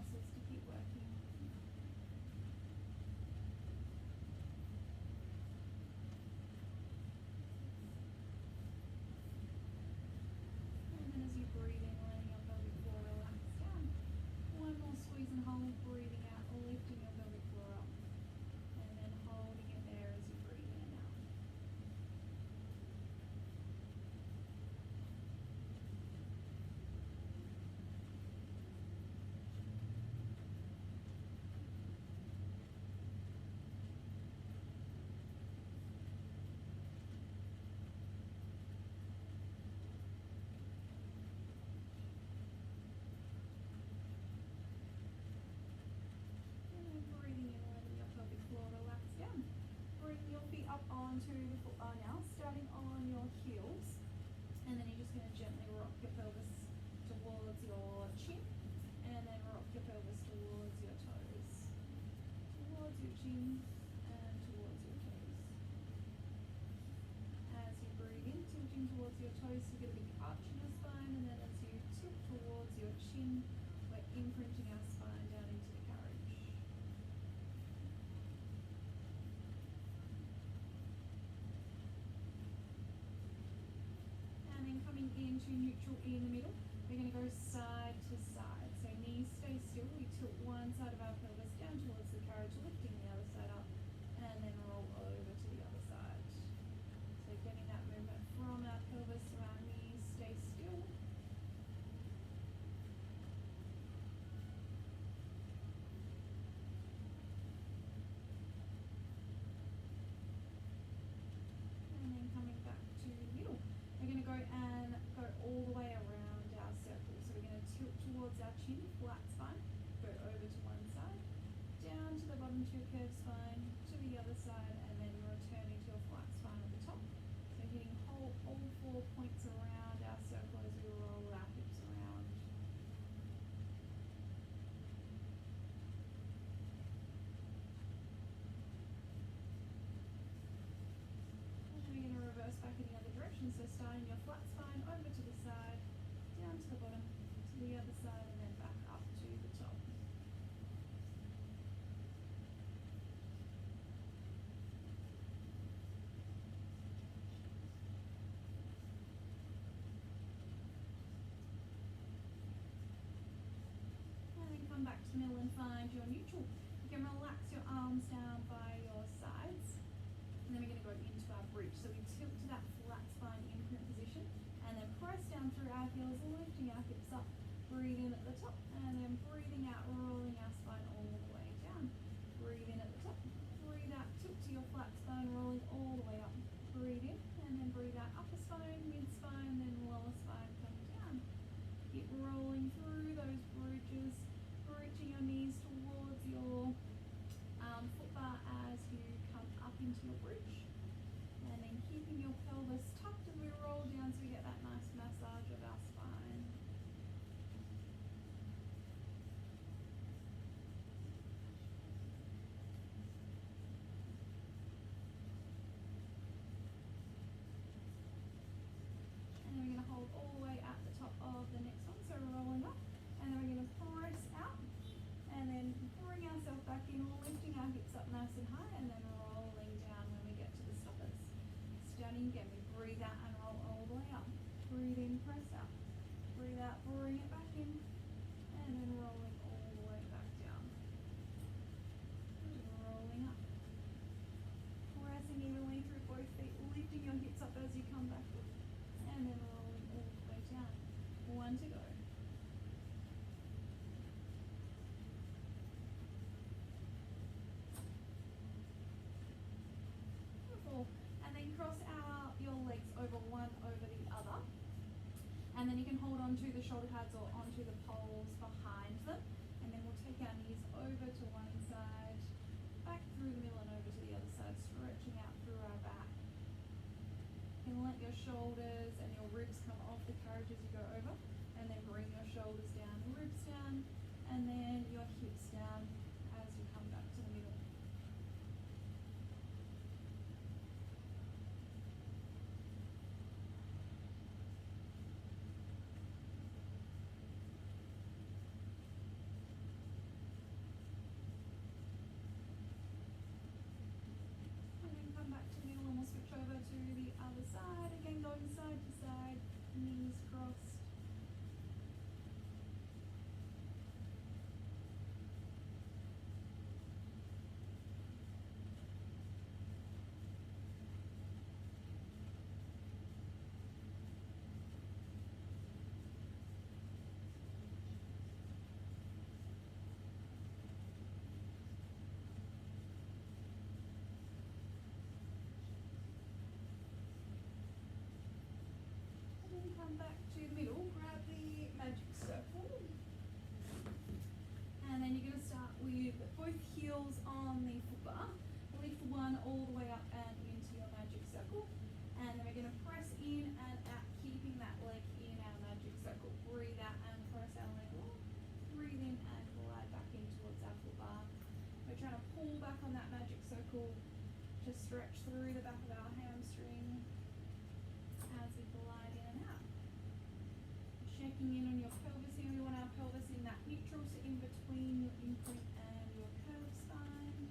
muscles to keep working. And then as you breathe in, letting your pelvic floor relax down. One more squeeze and hold, breathing out, lifting your pelvic floor up. And then holding it there as you breathe in and out. Up onto the foot bar now, starting on your heels, and then you're just going to gently rock your pelvis towards your chin, and then rock your pelvis towards your toes, towards your chin, and towards your toes. As you breathe in, tilting towards your toes, you get a big arch in your spine, and then as you tilt towards your chin, we're imprinting our spine down into the carriage. Coming into neutral in the middle, we're going to go side to side. So knees stay still, we tilt one side of our pelvis down towards the carriage, lifting the other side up, and then roll over to the other side. So getting that movement from our pelvis to our knees, stay still. And then coming back to the middle. We're going to go all the way around our circle. So we're going to tilt towards our chin, flat spine, go over to one side, down to the bottom to your curved spine, to the other side, and then returning to your flat spine at the top. So hitting all 4 points around our circle as we roll our hips around. Reverse back in the other direction, so starting your flat spine over to the side, down to the bottom, to the other side, and then back up to the top. And then come back to the middle and find your neutral. You can relax your arms down by your sides. And then we're going to go into our bridge. So we tilt to that flat spine imprint position, and then press down through our heels, lifting our hips up, breathe in at the top, and then breathing out, rolling our spine all the way down. Breathe in at the top, breathe out, tilt to your flat spine, rolling all the way up. Breathe in, and then breathe out, upper spine, mid spine, then lower spine, come down. Keep rolling through those bridges, reaching your knees towards your foot bar as you come up into your bridge, and then keeping your pelvis tucked as we roll down so we get that nice massage of our spine. And then we're going to hold all the way at the top of the next one, so we're rolling up, and then we're going to press out. And then bring ourselves back in, lifting our hips up nice and high, and then rolling down when we get to the stoppers. Starting again, we breathe out and roll all the way up. Breathe in, press out. Breathe out, bring it back in, and then rolling all the way back down. Rolling up. Pressing evenly through both feet, lifting your hips up as you come back in, and then rolling all the way down. 1 to go. And then cross out your legs over one over the other, and then you can hold on to the shoulder pads or onto the poles behind them, and then we'll take our knees over to one side, back through the middle and over to the other side, stretching out through our back. You can let your shoulders and your ribs come off the carriage as you go over, and then bring your shoulders down, ribs down, and then your hips down as you come back to the middle. come back to the middle, grab the magic circle, and then you're going to start with both heels on the foot bar. Lift one all the way up and into your magic circle, and then we're going to press in and out, keeping that leg in our magic circle. Breathe out and press our leg long. Breathe in and glide back in towards our foot bar. We're trying to pull back on that magic circle to stretch through the back of our hamstring as we glide in and out. Checking in on your pelvis here. We want our pelvis in that neutral, so in between your imprint and your curved spine.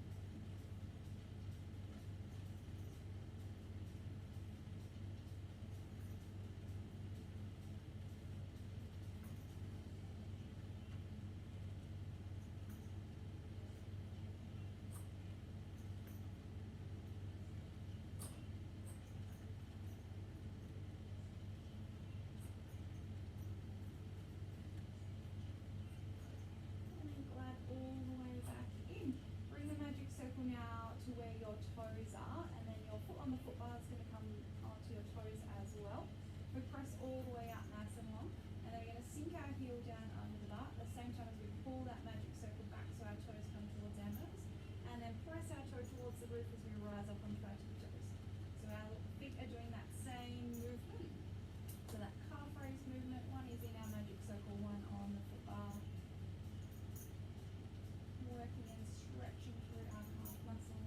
Now to where your toes are, and then your foot on the foot bar is going to come onto your toes as well. We press all the way out nice and long, and then we're going to sink our heel down under the bar at the same time as we pull that magic circle back so our toes come towards our nose, and then press our toe towards the roof as we rise up onto our tippy toes. So our feet are doing that same movement. So that calf raise movement, one is in our magic circle, one on the foot bar. Working and stretching through our calf muscles.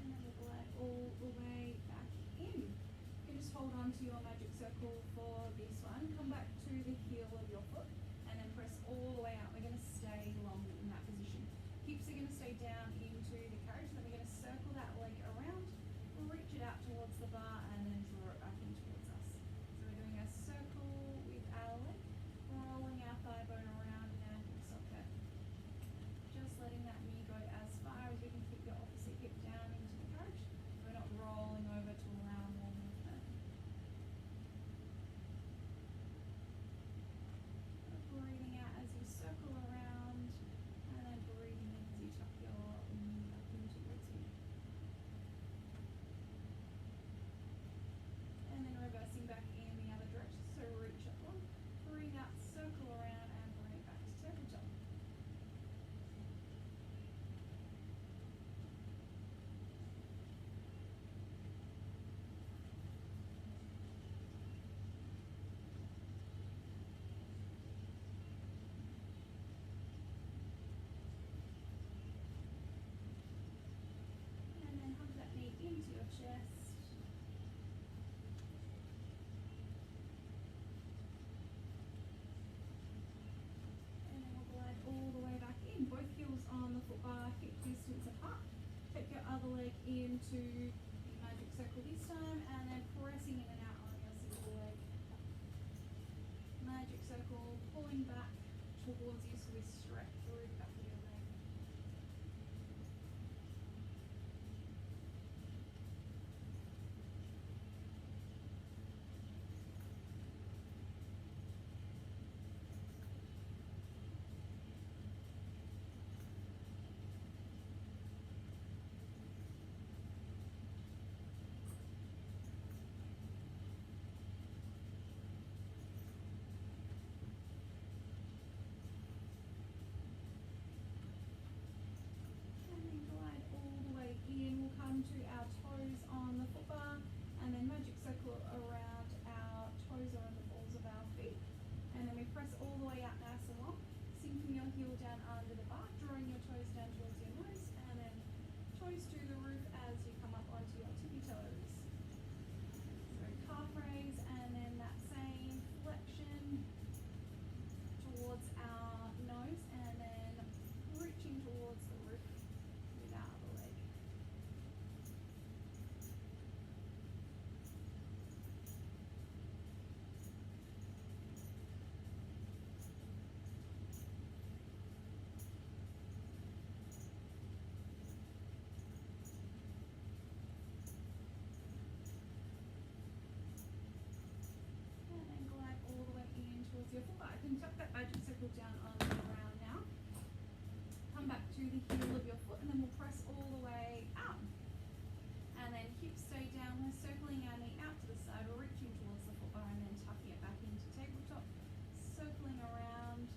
And then we'll glide all the way back in. You can just hold on to your magic circle for this one. Come back to the heel of your foot and then press all the way out. We're going to stay long in that position. Hips are going to stay down into the carriage. Then we're going to circle that leg around, reach it out towards the bar, and then draw it back in towards us. So we're doing a circle with our leg, rolling our thigh bone around in our hip socket. Just letting that knee go as far as we can keep the opposite hip down into the carriage. We're not rolling over to allow more movement. Breathing out as you circle around, and then breathing in as you tuck your knee up in towards you. And then reversing back in the other direction, so reach up long, bring out, circle around, and bring it back to tabletop. And then hug that knee into your chest. And then we'll glide all the way back in. Both heels on the foot bar, hip distance apart. Take your other leg into the magic circle this time, and then pressing in and out on your single leg. Magic circle, pulling back towards you so we stretch through the back of your leg. And then glide all the way in. We'll come to our toes on the foot bar, and then magic circle around our toes or on the balls of our feet. And then we press all the way out nice and long, sinking your heel down under the bar, drawing your toes down towards your nose, and then toes to the roof as you come up onto your tippy toes. So calf raise, and then that same flexion towards our nose, and then reaching towards the roof with our other leg. then we'll press all the way out. And then hips stay down, we're circling our knee out to the side, we're reaching towards the foot bar and then tucking it back into tabletop, circling around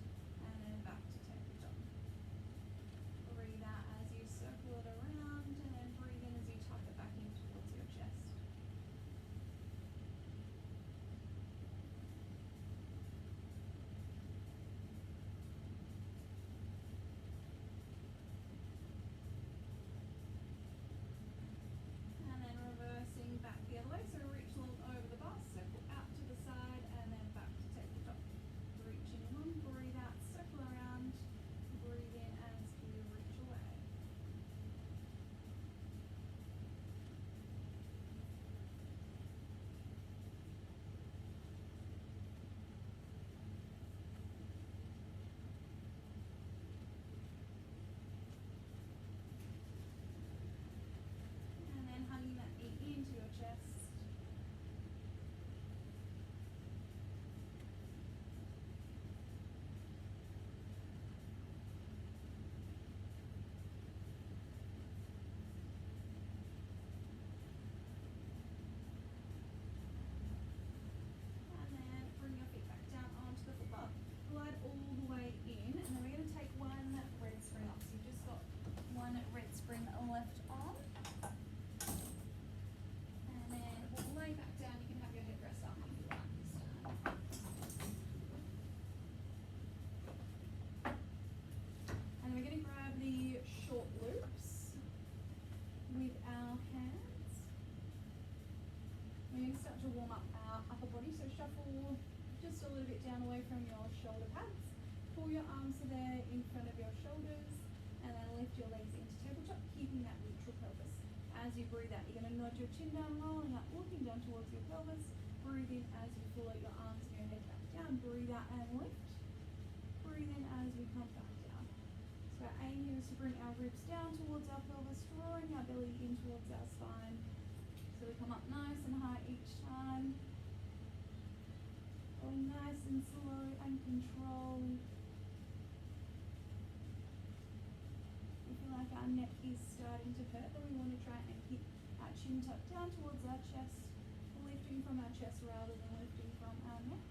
and then back to tabletop. Breathe out as you circle it around and then breathe in as you tuck it back in towards your chest. And then reversing back the other way, so reach long over the bar, circle out to the side and then back to tabletop. Reaching long, breathe out, circle around, breathe in as you reach away. And then hugging that knee into your chest. And then bring your feet back down onto the foot bar. Glide all the way in, and then we're going to take one red spring up. So you've just got one red spring left on. And then we'll lay back down. You can have your headrest up if you like this time. And we're going to grab the short loops with our hands. We're going to start to warm up our upper body, so shuffle just a little bit down away from your shoulder pads. Pull your arms so they're in front of your shoulders, and then lift your legs into tabletop, keeping that neutral pelvis. As you breathe out, you're going to nod your chin down, rolling up, looking down towards your pelvis. Breathe in as you float your arms and your head back down. Breathe out and lift. Breathe in as we come back down. So our aim here is to bring our ribs down towards our pelvis, drawing our belly in towards our spine. So we come up nice and high each time. Going nice and slow and controlled. We feel like our neck is starting to hurt, then we want to try and keep our chin tucked down towards our chest, lifting from our chest rather than lifting from our neck.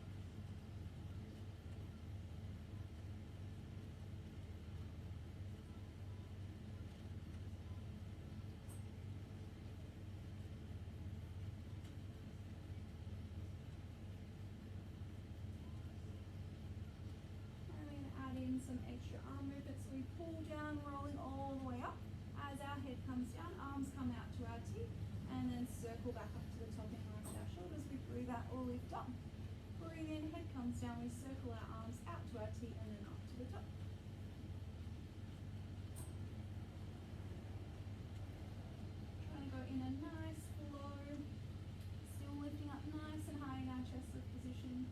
And we're going to add in some extra arm movements. So we pull down, rolling all the way up. As our head comes down, arms come out to our teeth, and then circle back up to the top in line with our shoulders. We breathe out or lift up. Breathe in, head comes down, we circle our arms out to our teeth and then up to the top. Trying to go in a nice flow, still lifting up nice and high in our chest lift position.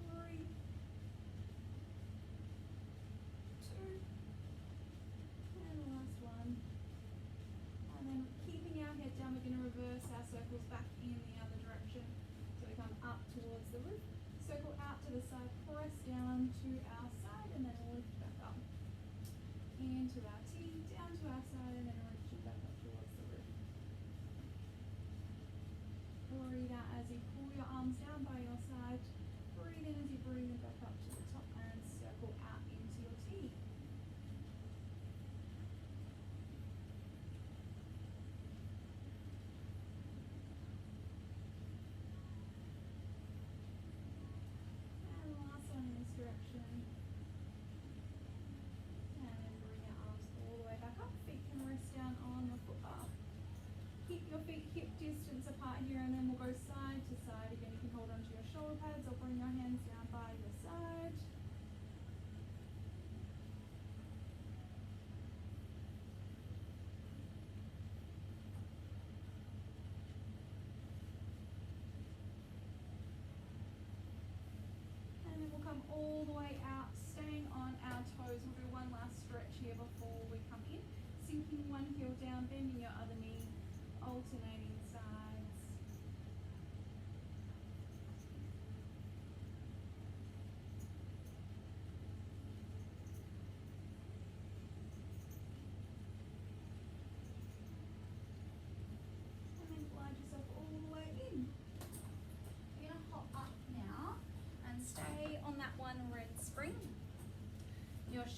Three, two, and the last one. And then keeping our head down, we're going to reverse our circles back in the other direction. So we come up towards the roof, circle out to the side, press down to our side, and then lift back up. Into our T, down to our side, and then reaching back up towards the roof. Breathe out as you pull your arms down by your side. Breathe in as you breathe in back up to the top and circle out into your T. And last one in this direction. And then bring your arms all the way back up. Feet can rest down on the foot bar. Keep your feet hip distance apart here, and then we'll go side to side. Again, you can hold onto your shoulder pads or bring your hands down by your side. And then we'll come all the way out, staying on our toes. We'll do one last stretch here before we come in. Sinking one heel down, bending your other knee, alternating sides.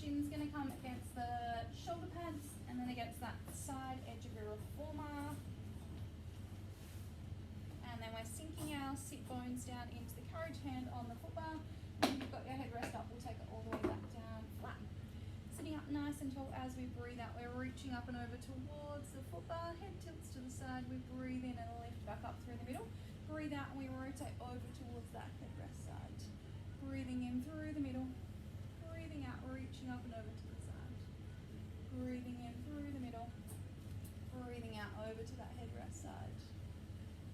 Shin's going to come against the shoulder pads and then against that side edge of your reformer. And then we're sinking our sit bones down into the carriage hand on the footbar. When you've got your headrest up, we'll take it all the way back down flat. Sitting up nice and tall as we breathe out. We're reaching up and over towards the footbar. Head tilts to the side. We breathe in and lift back up through the middle. Breathe out and we rotate over towards that headrest side. Breathing in through the middle. Breathing out, reaching up and over to the side. Breathing in through the middle. Breathing out over to that headrest side.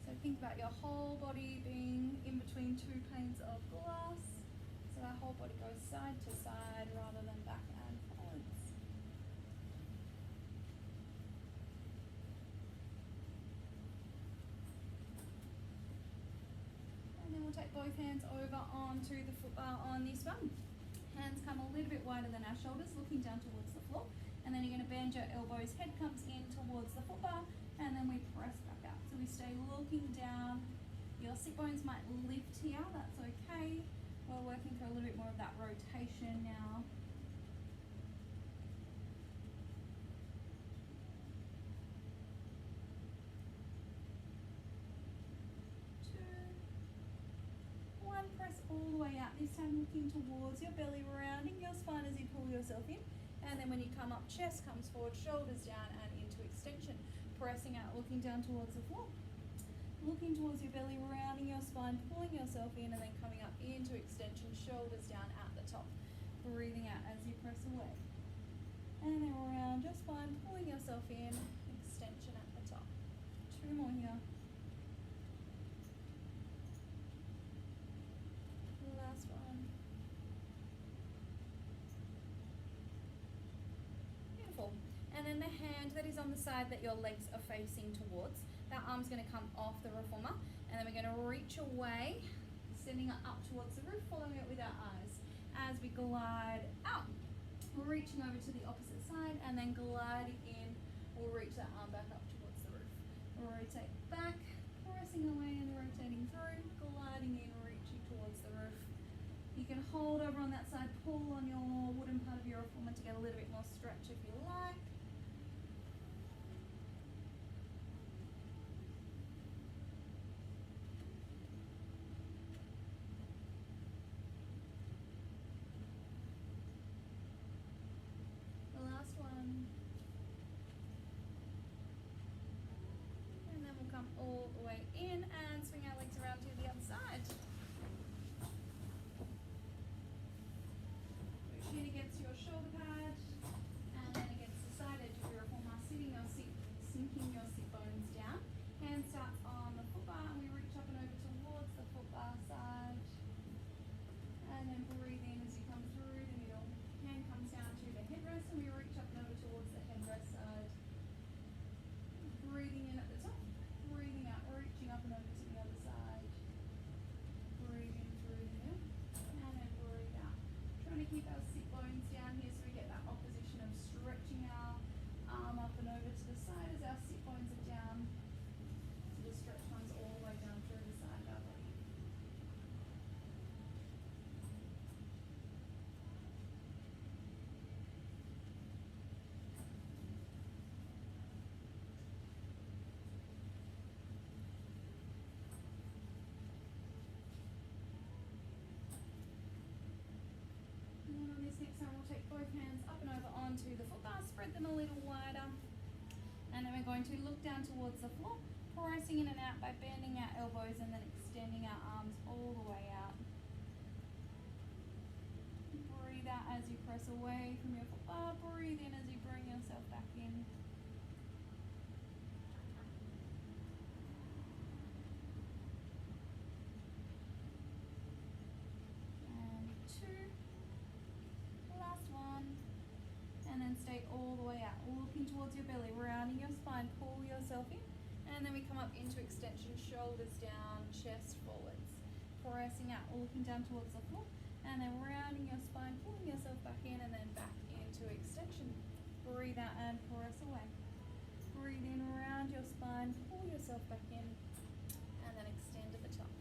So think about your whole body being in between two panes of glass. So our whole body goes side to side rather than back and forwards. And then we'll take both hands over onto the footbar on this one. Hands come a little bit wider than our shoulders, looking down towards the floor. And then you're going to bend your elbows, head comes in towards the footbar, and then we press back out. So we stay looking down. Your sit bones might lift here, that's okay. We're working through a little bit more of that rotation now. Press all the way out, this time looking towards your belly, rounding your spine as you pull yourself in, and then when you come up, chest comes forward, shoulders down and into extension, pressing out, looking down towards the floor, looking towards your belly, rounding your spine, pulling yourself in, and then coming up into extension, shoulders down at the top, breathing out as you press away, and then round your spine, pulling yourself in, extension at the top. 2 more here. Last one. Beautiful. And then the hand that is on the side that your legs are facing towards, that arm's going to come off the reformer, and then we're going to reach away, sending it up towards the roof, following it with our eyes. As we glide out, we're reaching over to the opposite side, and then gliding in, we'll reach that arm back up towards the roof. Rotate back, pressing away and rotating through, gliding in, reaching towards the roof. You can hold over on that side, pull on your wooden part of your reformer to get a little bit more stretch if you like. The last one. And then we'll come all the way in and swing our legs around to the other side. Chin against your shoulder pad, and then against the side edge of your reformer, sinking your sit bones down. Hand starts on the footbar, and we reach up and over towards the footbar side. And then breathe in as you come through the middle. Hand comes down to the headrest, and we reach up and over towards the headrest side. Breathing in at the top, breathing out, reaching up and over to the other side. Breathe in through the middle, and then breathe out. Trying to keep our sit bones down here so we get that opposition of stretching our arm up and over to the side as our sit bones are down. So the stretch comes all the way down through the side of our body. And then on this next one, we'll take both hands up and over onto the footbar, spread them a little wider. And then we're going to look down towards the floor, pressing in and out by bending our elbows and then extending our arms all the way out. Breathe out as you press away from your footbar. Breathe in as you bring yourself back in. And 2. Last one. And then stay all the way out, looking towards your belly, rounding your spine, pull yourself in, and then we come up into extension, shoulders down, chest forwards, pressing out, looking down towards the floor, and then rounding your spine, pulling yourself back in, and then back into extension. Breathe out and press away. Breathe in, round your spine, pull yourself back in, and then extend to the top.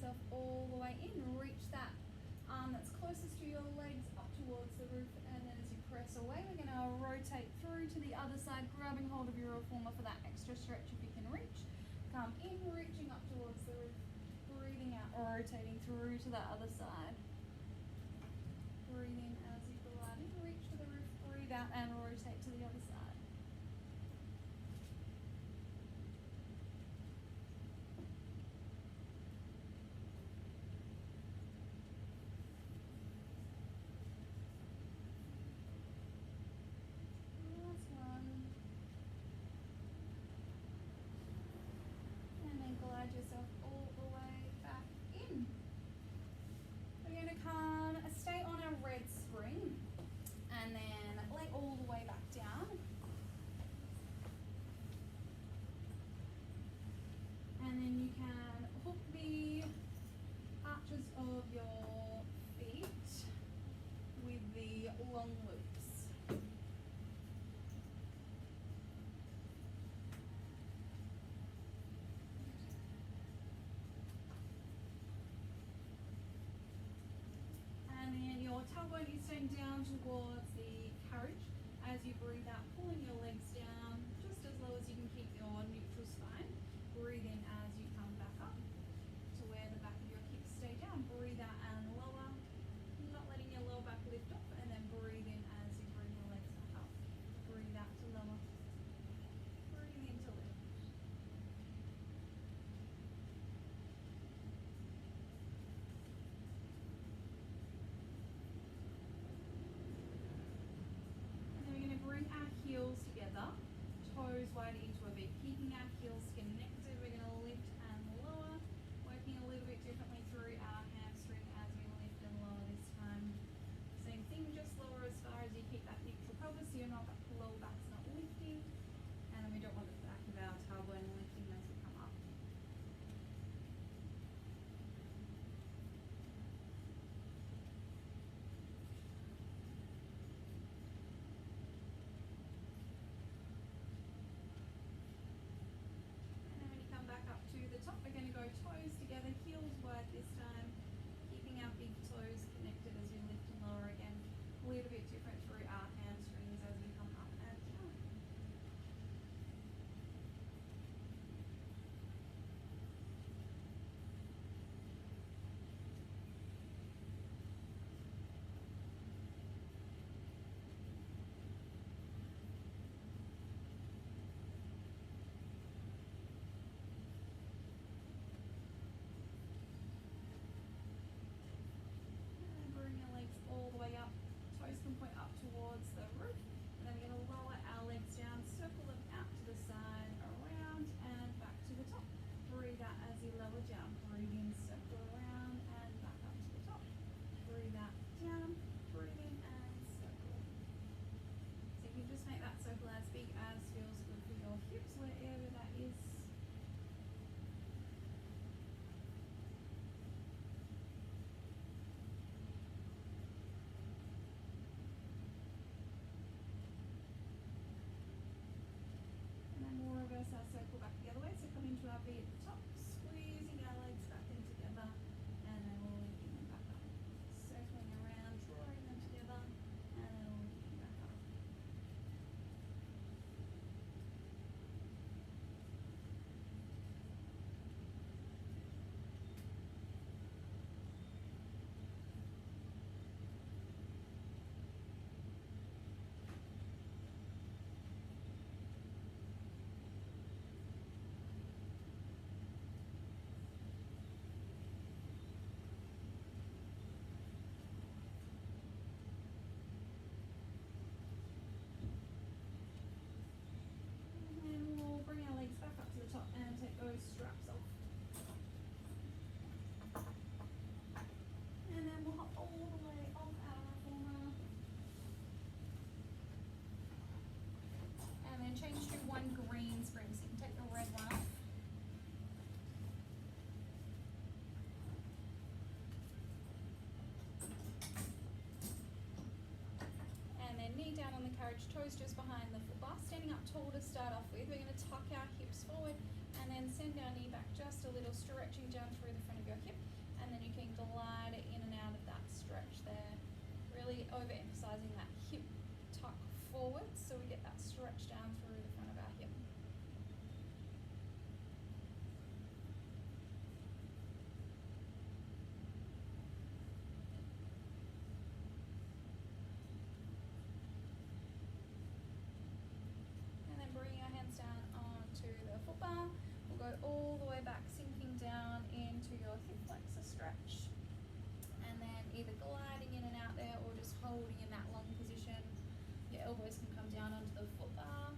yourself all the way in. Reach that arm that's closest to your legs up towards the roof, and then as you press away, we're going to rotate through to the other side, grabbing hold of your reformer for that extra stretch if you can reach. Come in, reaching up towards the roof, breathing out, rotating through to the other side. Breathe in as you glide in, reach to the roof, breathe out and rotate to the other side. Last one. And then glide yourself all the way back in. We're going to come, stay on our red spring, and then leg all the way back down. And then you can hook the arches of your feet with the long loops. And then your tailbone is staying down towards the carriage. As you breathe out, pulling your legs down just as low as you can keep your neutral spine. Breathe in as you come back up to where the back of your hips stay down. Breathe out and lower, not letting your lower back lift off, and then breathe in as you bring your legs back up. Breathe out to lower. Breathe in to lift. And then we're going to bring our heels together, toes wide into a V, keeping our heels connected. We're going to lift and lower, working a little bit differently through our hamstring as we lift and lower this time. Same thing, just lower as far as you keep that neutral pelvis so your lower back's not lifting, and then we don't want the back of our tailbone lifting as we come up. And then when you come back up to the top, we're going to go toes together, heels wide this time, keeping our big toes connected as we lift and lower again. A little bit different through our hamstrings as we come up and down. And bring your legs all the way up. Toes can point up towards the roof. And then we're going to lower our legs down, circle them out to the side, around and back to the top. Breathe out as you lower down. Breathe in, circle around and back up to the top. Breathe out, down, breathe in and circle. So you can just make that circle as big as feels good for your hips, wherever that is. And then we'll reverse our circle back the other way. So come into our V at the top, squeezing our legs back in together, and then we'll lifting them back up. Circling around, drawing them together, and then we'll lifting back up. And then we'll bring our legs back up to the top and take those straps off. And then we'll hop all the way off our reformer. And then change to one green spring. So you can take the red one off. And then knee down on the carriage, toes just behind the foot bar. Standing up tall to start off with. We're going to tuck our hips forward and then send our knee back just a little, stretching down through the front of your hip. can glide in and out of that stretch there, really overemphasizing that hip tuck forward so we get that stretch down through the front of our hip. And then bringing our hands down onto the foot bar. We'll go all the way back, sinking down into your hip flexor stretch. And then either gliding in and out there or just holding in that long position. Your elbows can come down onto the foot bar.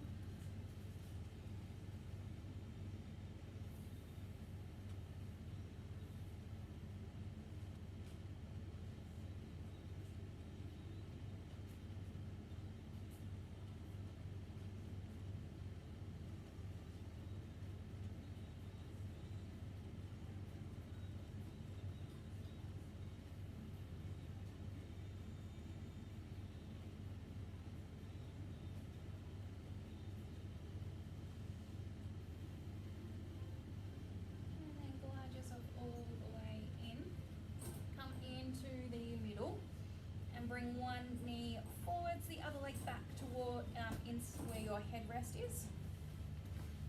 Bring one knee forwards, the other leg back toward in where your headrest is.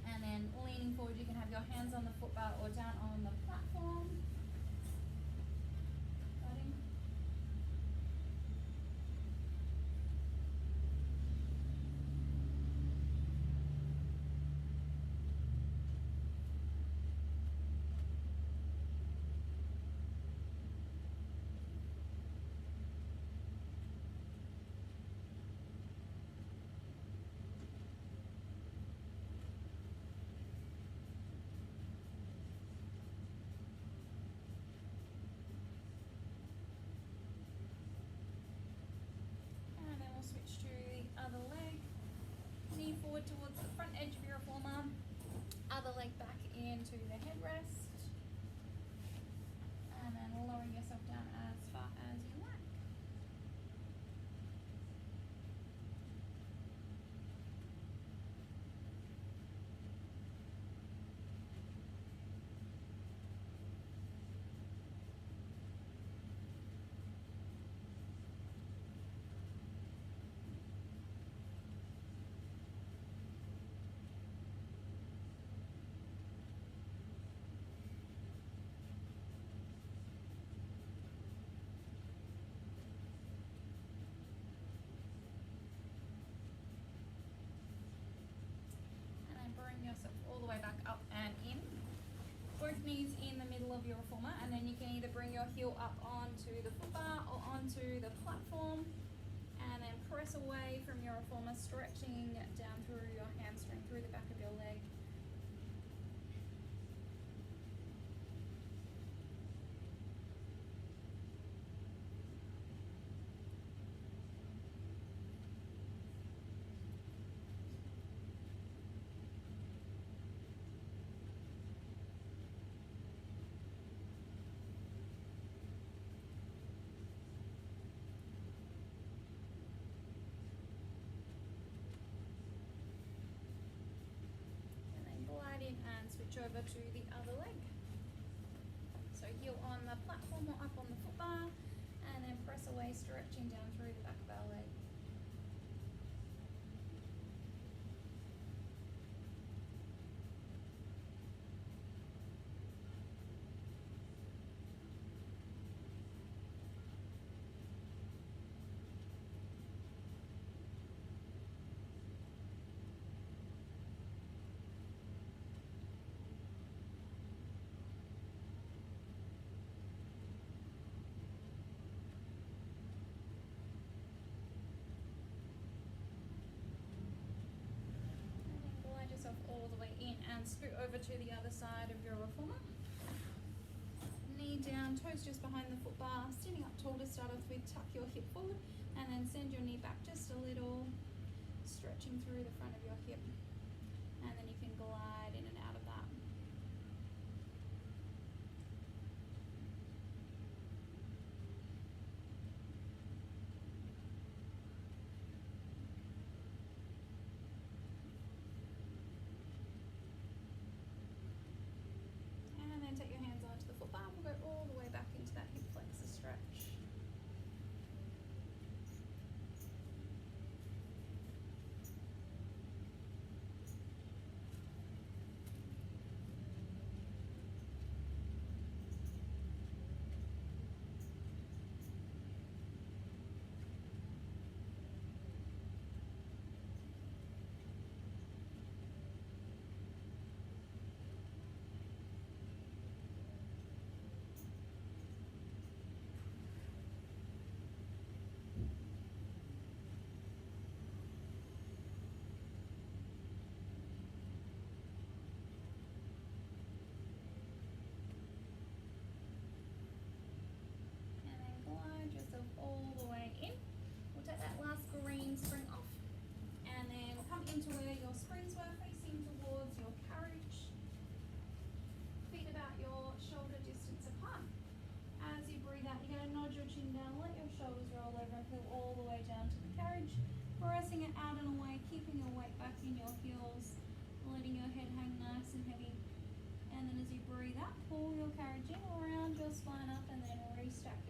And then leaning forward, you can have your hands on the foot bar or down on the platform. Guiding. Switch to the other leg, knee forward towards the front edge of your reformer, other leg back into the headrest, and then lowering yourself down as far as you like. Yourself all the way back up and in. Both knees in the middle of your reformer, and then you can either bring your heel up onto the foot bar or onto the platform, and then press away from your reformer, stretching down through your hamstring, through the back of your leg. And switch over to the other leg. So heel on the platform or up on the foot bar, and then press away, stretching down through the back of our leg. All the way in and scoot over to the other side of your reformer. Knee down, toes just behind the foot bar, sitting up tall to start off with, tuck your hip forward and then send your knee back just a little, stretching through the front of your hip, and then you can glide in and out of that. Take your hands onto the foot bar. We'll go all the way back into that letting your head hang nice and heavy. And then as you breathe out, pull your carriage in around your spine up and then restack